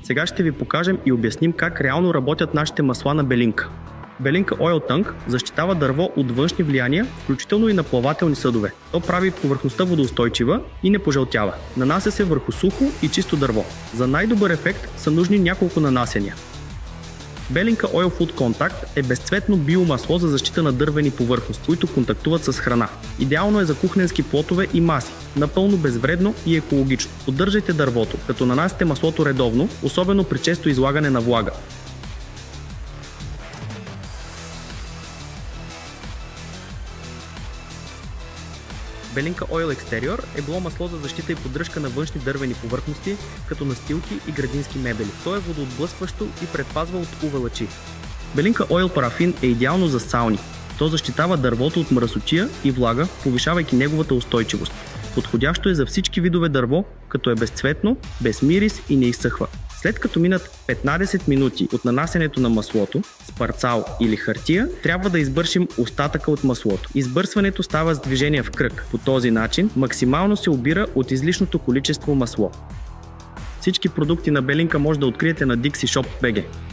Сега ще ви покажем и обясним как реално работят нашите масла на Белинка. Белинка Oil Tank защитава дърво от външни влияния, включително и на плавателни съдове. То прави повърхността водоустойчива и не пожълтява. Нанася се върху сухо и чисто дърво. За най-добър ефект са нужни няколко нанасяния. Белинка Oil Food Contact е безцветно биомасло за защита на дървени повърхности, които контактуват с храна. Идеално е за кухненски плотове и маси, напълно безвредно и екологично. Поддържайте дървото, като нанасяте маслото редовно, особено при често излагане на влага. Белинка Oil Exterior е било масло за защита и поддръжка на външни дървени повърхности, като настилки и градински мебели. То е водоотблъскващо и предпазва от UV лъчи. Белинка Oil Paraffin е идеално за сауни. То защитава дървото от мръсотия и влага, повишавайки неговата устойчивост. Подходящо е за всички видове дърво, като е безцветно, без мирис и не изсъхва. След като минат 15 минути от нанасянето на маслото с парцал или хартия, трябва да избършим остатъка от маслото. Избърсването става с движение в кръг. По този начин максимално се обира от излишното количество масло. Всички продукти на Белинка може да откриете на DixiShop.bg.